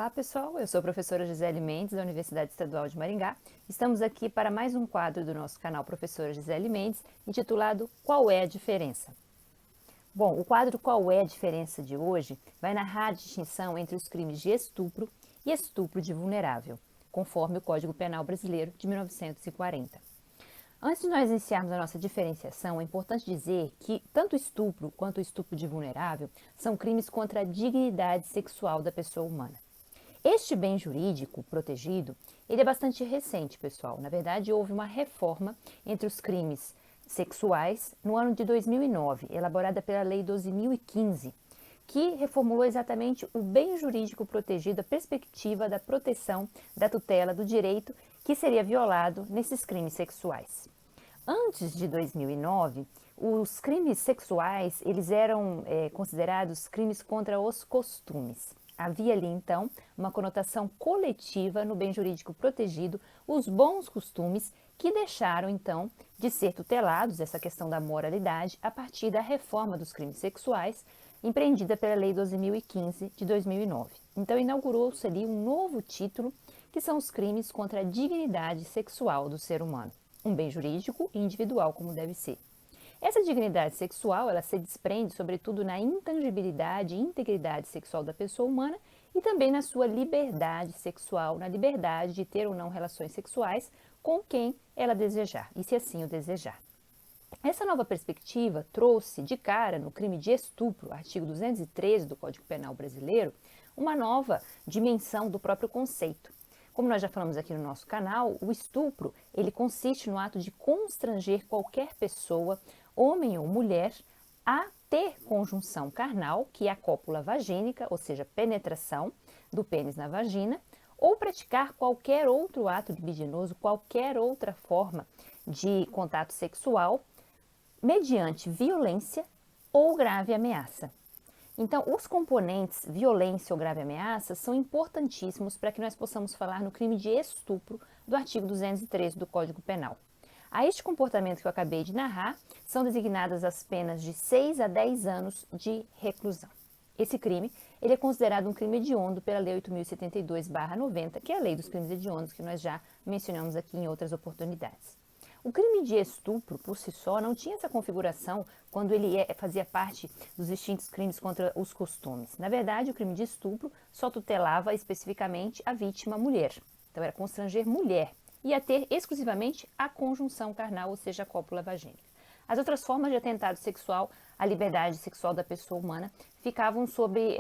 Olá pessoal, eu sou a professora Gisele Mendes da Universidade Estadual de Maringá. Estamos aqui para mais um quadro do nosso canal Professora Gisele Mendes, intitulado Qual é a Diferença? Bom, o quadro Qual é a Diferença de hoje vai narrar a distinção entre os crimes de estupro e estupro de vulnerável, conforme o Código Penal Brasileiro de 1940. Antes de nós iniciarmos a nossa diferenciação, é importante dizer que tanto o estupro quanto o estupro de vulnerável são crimes contra a dignidade sexual da pessoa humana. Este bem jurídico protegido, ele é bastante recente, pessoal. Na verdade, houve uma reforma entre os crimes sexuais no ano de 2009, elaborada pela Lei 12.015, que reformulou exatamente o bem jurídico protegido, a perspectiva da proteção, da tutela, do direito que seria violado nesses crimes sexuais. Antes de 2009, os crimes sexuais eles eram considerados crimes contra os costumes. Havia ali, então, uma conotação coletiva no bem jurídico protegido, os bons costumes que deixaram, então, de ser tutelados, essa questão da moralidade, a partir da reforma dos crimes sexuais, empreendida pela Lei 12.015 de 2009. Então, inaugurou-se ali um novo título, que são os crimes contra a dignidade sexual do ser humano. Um bem jurídico e individual, como deve ser. Essa dignidade sexual, ela se desprende sobretudo na intangibilidade e integridade sexual da pessoa humana e também na sua liberdade sexual, na liberdade de ter ou não relações sexuais com quem ela desejar, e se assim o desejar. Essa nova perspectiva trouxe de cara no crime de estupro, artigo 213 do Código Penal Brasileiro, uma nova dimensão do próprio conceito. Como nós já falamos aqui no nosso canal, o estupro, ele consiste no ato de constranger qualquer pessoa, homem ou mulher, a ter conjunção carnal, que é a cópula vagínica, ou seja, penetração do pênis na vagina, ou praticar qualquer outro ato libidinoso, qualquer outra forma de contato sexual, mediante violência ou grave ameaça. Então, os componentes violência ou grave ameaça são importantíssimos para que nós possamos falar no crime de estupro do artigo 213 do Código Penal. A este comportamento que eu acabei de narrar, são designadas as penas de 6 a 10 anos de reclusão. Esse crime, ele é considerado um crime hediondo pela Lei 8.072/90, que é a lei dos crimes hediondos que nós já mencionamos aqui em outras oportunidades. O crime de estupro, por si só, não tinha essa configuração quando ele fazia parte dos extintos crimes contra os costumes. Na verdade, o crime de estupro só tutelava especificamente a vítima mulher. Então, era constranger mulher e a ter exclusivamente a conjunção carnal, ou seja, a cópula vagínica. As outras formas de atentado sexual à liberdade sexual da pessoa humana ficavam sob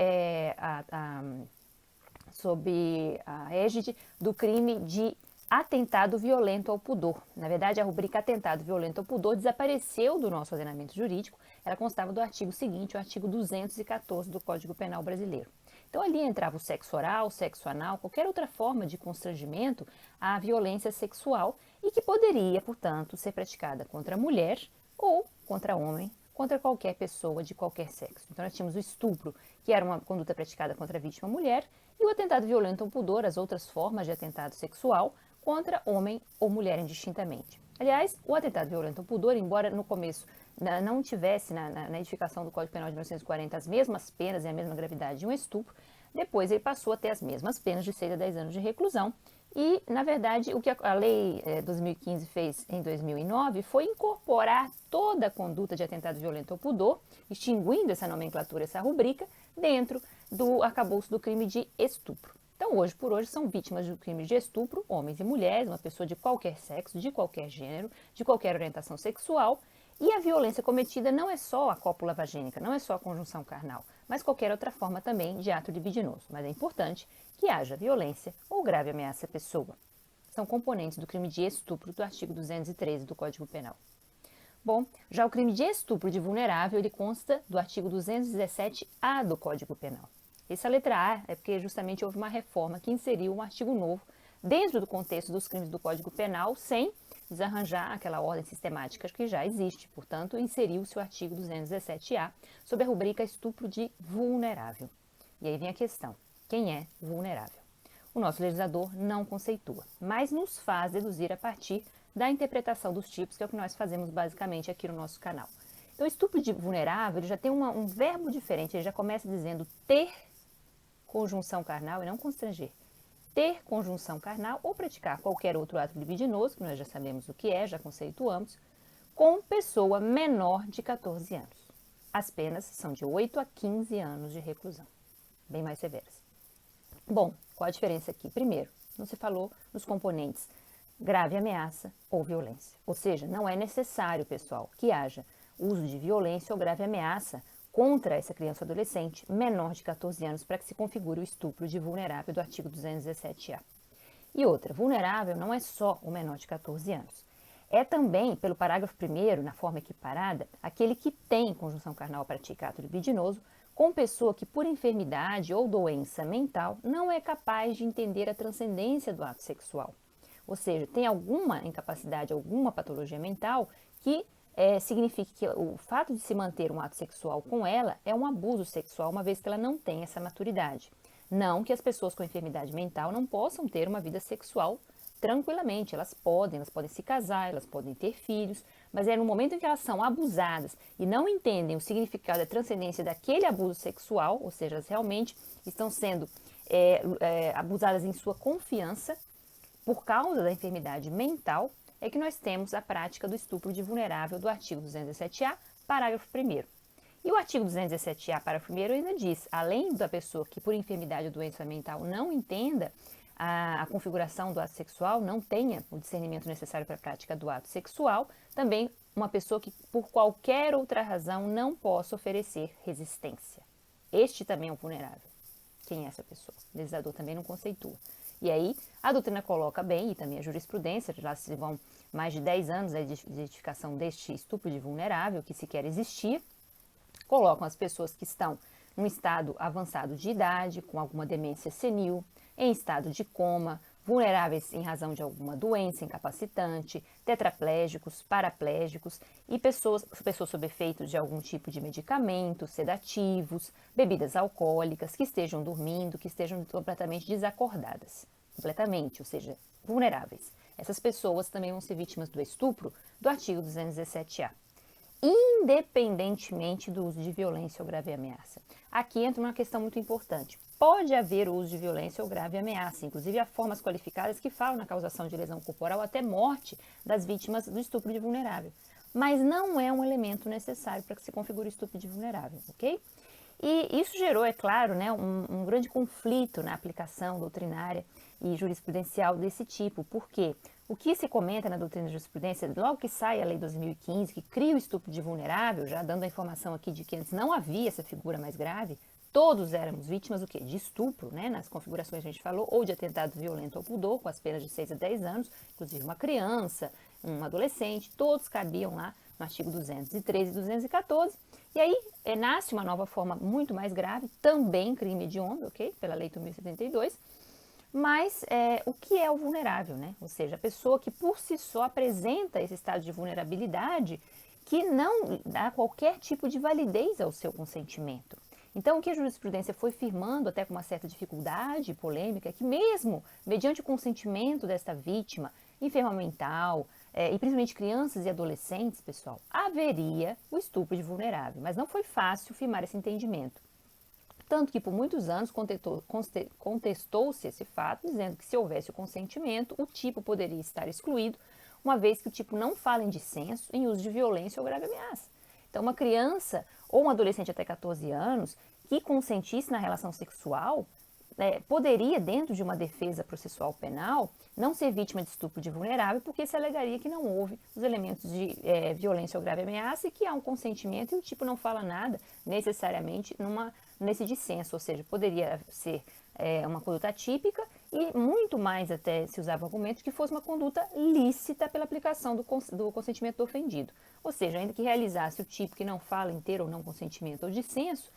a égide do crime de atentado violento ao pudor. Na verdade, a rubrica atentado violento ao pudor desapareceu do nosso ordenamento jurídico. Ela constava do artigo seguinte, o artigo 214 do Código Penal Brasileiro. Então, ali entrava o sexo oral, o sexo anal, qualquer outra forma de constrangimento à violência sexual e que poderia, portanto, ser praticada contra a mulher ou contra homem, contra qualquer pessoa de qualquer sexo. Então, nós tínhamos o estupro, que era uma conduta praticada contra a vítima mulher, e o atentado violento ao pudor, as outras formas de atentado sexual, contra homem ou mulher indistintamente. Aliás, o atentado violento ao pudor, embora no começo não tivesse na edificação do Código Penal de 1940 as mesmas penas e a mesma gravidade de um estupro, depois ele passou a ter as mesmas penas de 6 a 10 anos de reclusão. E, na verdade, o que a Lei 2015 fez em 2009 foi incorporar toda a conduta de atentado violento ao pudor, extinguindo essa nomenclatura, essa rubrica, dentro do arcabouço do crime de estupro. Então, hoje por hoje, são vítimas do crime de estupro, homens e mulheres, uma pessoa de qualquer sexo, de qualquer gênero, de qualquer orientação sexual, e a violência cometida não é só a cópula vagínica, não é só a conjunção carnal, mas qualquer outra forma também de ato libidinoso. Mas é importante que haja violência ou grave ameaça à pessoa. São componentes do crime de estupro do artigo 213 do Código Penal. Bom, já o crime de estupro de vulnerável, ele consta do artigo 217-A do Código Penal. Essa letra A é porque justamente houve uma reforma que inseriu um artigo novo dentro do contexto dos crimes do Código Penal, sem desarranjar aquela ordem sistemática que já existe. Portanto, inseriu-se o artigo 217-A sob a rubrica estupro de vulnerável. E aí vem a questão, quem é vulnerável? O nosso legislador não conceitua, mas nos faz deduzir a partir da interpretação dos tipos, que é o que nós fazemos basicamente aqui no nosso canal. Então, o estupro de vulnerável ele já tem um verbo diferente, ele já começa dizendo ter conjunção carnal e não constranger, ter conjunção carnal ou praticar qualquer outro ato libidinoso, que nós já sabemos o que é, já conceituamos, com pessoa menor de 14 anos. As penas são de 8 a 15 anos de reclusão, bem mais severas. Bom, qual a diferença aqui? Primeiro, não se falou nos componentes grave ameaça ou violência. Ou seja, não é necessário, pessoal, que haja uso de violência ou grave ameaça contra essa criança ou adolescente menor de 14 anos para que se configure o estupro de vulnerável do artigo 217-A. E outra, vulnerável não é só o menor de 14 anos. É também, pelo parágrafo 1º, na forma equiparada, aquele que tem conjunção carnal pratica ato libidinoso com pessoa que, por enfermidade ou doença mental, não é capaz de entender a transcendência do ato sexual. Ou seja, tem alguma incapacidade, alguma patologia mental que significa que o fato de se manter um ato sexual com ela é um abuso sexual, uma vez que ela não tem essa maturidade. Não que as pessoas com enfermidade mental não possam ter uma vida sexual tranquilamente, elas podem se casar, elas podem ter filhos, mas é no momento em que elas são abusadas e não entendem o significado da transcendência daquele abuso sexual, ou seja, elas realmente estão sendo abusadas em sua confiança, por causa da enfermidade mental, é que nós temos a prática do estupro de vulnerável do artigo 217-A, parágrafo 1º. E o artigo 217-A, parágrafo 1º, ainda diz, além da pessoa que por enfermidade ou doença mental não entenda a configuração do ato sexual, não tenha o discernimento necessário para a prática do ato sexual, também uma pessoa que por qualquer outra razão não possa oferecer resistência. Este também é um vulnerável. Quem é essa pessoa? O legislador também não conceitua. E aí, a doutrina coloca bem, e também a jurisprudência, já se vão mais de 10 anos da identificação deste estupro de vulnerável, que sequer existia, colocam as pessoas que estão num estado avançado de idade, com alguma demência senil, em estado de coma, vulneráveis em razão de alguma doença incapacitante, tetraplégicos, paraplégicos e pessoas sob efeito de algum tipo de medicamento, sedativos, bebidas alcoólicas, que estejam dormindo, que estejam completamente desacordadas. Completamente, ou seja, vulneráveis. Essas pessoas também vão ser vítimas do estupro do artigo 217-A. Independentemente do uso de violência ou grave ameaça. Aqui entra uma questão muito importante. Pode haver uso de violência ou grave ameaça, inclusive há formas qualificadas que falam na causação de lesão corporal até morte das vítimas do estupro de vulnerável. Mas não é um elemento necessário para que se configure o estupro de vulnerável, ok? E isso gerou, é claro, né, um grande conflito na aplicação doutrinária e jurisprudencial desse tipo. Por quê? O que se comenta na doutrina de jurisprudência, logo que sai a Lei 2015, que cria o estupro de vulnerável, já dando a informação aqui de que antes não havia essa figura mais grave, todos éramos vítimas do quê? De estupro, né? Nas configurações a gente falou, ou de atentado violento ao pudor, com as penas de 6 a 10 anos, inclusive uma criança, um adolescente, todos cabiam lá no artigo 213 e 214. E aí nasce uma nova forma muito mais grave, também crime hediondo, ok? Pela Lei 8.072. Mas o que é o vulnerável, né? Ou seja, a pessoa que por si só apresenta esse estado de vulnerabilidade que não dá qualquer tipo de validez ao seu consentimento. Então, o que a jurisprudência foi firmando, até com uma certa dificuldade e polêmica, é que mesmo mediante o consentimento desta vítima, enferma mental, e principalmente crianças e adolescentes, pessoal, haveria o estupro de vulnerável. Mas não foi fácil firmar esse entendimento. Tanto que por muitos anos contestou-se esse fato, dizendo que se houvesse o consentimento, o tipo poderia estar excluído, uma vez que o tipo não fala em dissenso, em uso de violência ou grave ameaça. Então, uma criança ou um adolescente até 14 anos que consentisse na relação sexual poderia, dentro de uma defesa processual penal, não ser vítima de estupro de vulnerável, porque se alegaria que não houve os elementos de violência ou grave ameaça e que há um consentimento e o tipo não fala nada necessariamente nesse dissenso, ou seja, poderia ser uma conduta típica e muito mais até se usava o argumento que fosse uma conduta lícita pela aplicação do consentimento do ofendido. Ou seja, ainda que realizasse o tipo que não fala em ter ou não consentimento ou dissenso,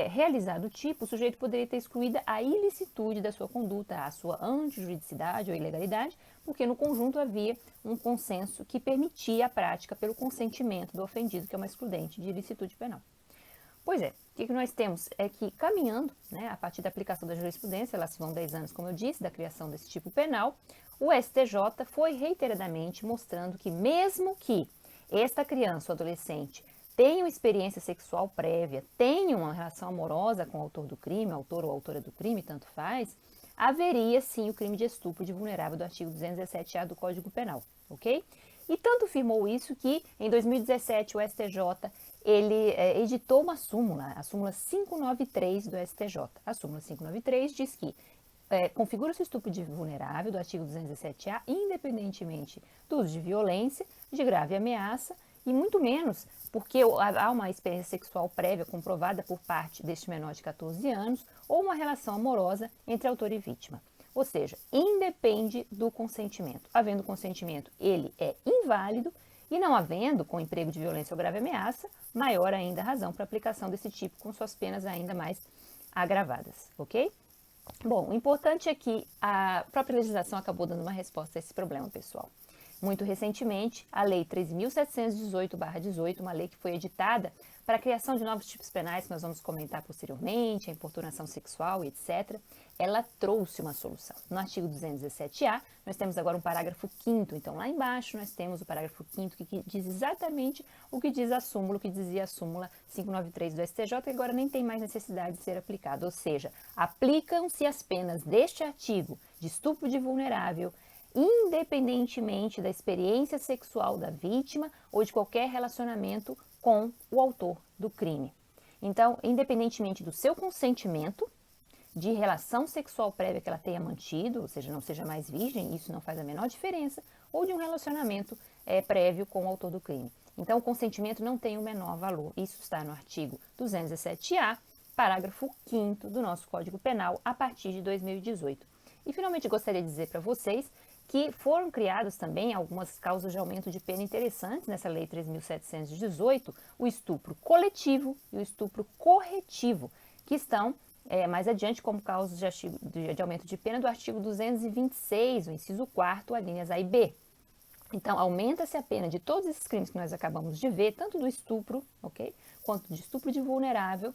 realizado o tipo, o sujeito poderia ter excluído a ilicitude da sua conduta, a sua antijuridicidade ou ilegalidade, porque no conjunto havia um consenso que permitia a prática pelo consentimento do ofendido, que é uma excludente de ilicitude penal. Pois é, o que nós temos é que caminhando, né, a partir da aplicação da jurisprudência, lá se vão 10 anos, como eu disse, da criação desse tipo penal, o STJ foi reiteradamente mostrando que mesmo que esta criança ou adolescente tenham experiência sexual prévia, tenham uma relação amorosa com o autor do crime, autor ou autora do crime, tanto faz, haveria sim o crime de estupro de vulnerável do artigo 217-A do Código Penal, ok? E tanto firmou isso que, em 2017, o STJ ele editou uma súmula, a súmula 593 do STJ. A súmula 593 diz que configura-se o estupro de vulnerável do artigo 217-A, independentemente do uso de violência, de grave ameaça, e muito menos porque há uma experiência sexual prévia comprovada por parte deste menor de 14 anos ou uma relação amorosa entre autor e vítima. Ou seja, independe do consentimento. Havendo consentimento, ele é inválido, e não havendo, com emprego de violência ou grave ameaça, maior ainda a razão para aplicação desse tipo, com suas penas ainda mais agravadas, ok? Bom, o importante é que a própria legislação acabou dando uma resposta a esse problema, pessoal. Muito recentemente, a Lei 13.718/18, uma lei que foi editada para a criação de novos tipos penais, que nós vamos comentar posteriormente, a importunação sexual e etc., ela trouxe uma solução. No artigo 217-A, nós temos agora um parágrafo 5º, então lá embaixo nós temos o parágrafo 5º que diz exatamente o que diz a súmula, o que dizia a súmula 593 do STJ, que agora nem tem mais necessidade de ser aplicado, ou seja, aplicam-se as penas deste artigo de estupro de vulnerável, independentemente da experiência sexual da vítima ou de qualquer relacionamento com o autor do crime. Então, independentemente do seu consentimento, de relação sexual prévia que ela tenha mantido, ou seja, não seja mais virgem, isso não faz a menor diferença, ou de um relacionamento prévio com o autor do crime. Então, o consentimento não tem o menor valor. Isso está no artigo 217-A, parágrafo 5º do nosso Código Penal, a partir de 2018. E, finalmente, gostaria de dizer para vocês que foram criadas também algumas causas de aumento de pena interessantes nessa Lei 3.718, o estupro coletivo e o estupro corretivo, que estão mais adiante como causas de aumento de pena do artigo 226, o inciso 4º, alíneas A e B. Então, aumenta-se a pena de todos esses crimes que nós acabamos de ver, tanto do estupro, ok, quanto de estupro de vulnerável,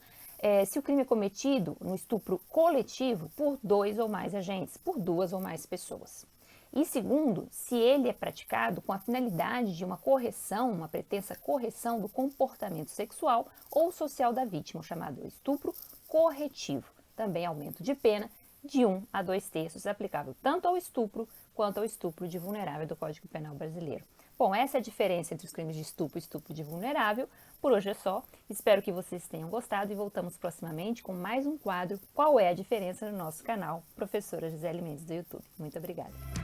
se o crime é cometido no estupro coletivo por 2 ou mais agentes, por 2 ou mais pessoas. E segundo, se ele é praticado com a finalidade de uma correção, uma pretensa correção do comportamento sexual ou social da vítima, o chamado estupro corretivo. Também aumento de pena de 1 a 2/3, aplicável tanto ao estupro quanto ao estupro de vulnerável do Código Penal brasileiro. Bom, essa é a diferença entre os crimes de estupro e estupro de vulnerável. Por hoje é só. Espero que vocês tenham gostado e voltamos proximamente com mais um quadro Qual é a diferença no nosso canal, Professora Gisele Mendes do YouTube. Muito obrigada.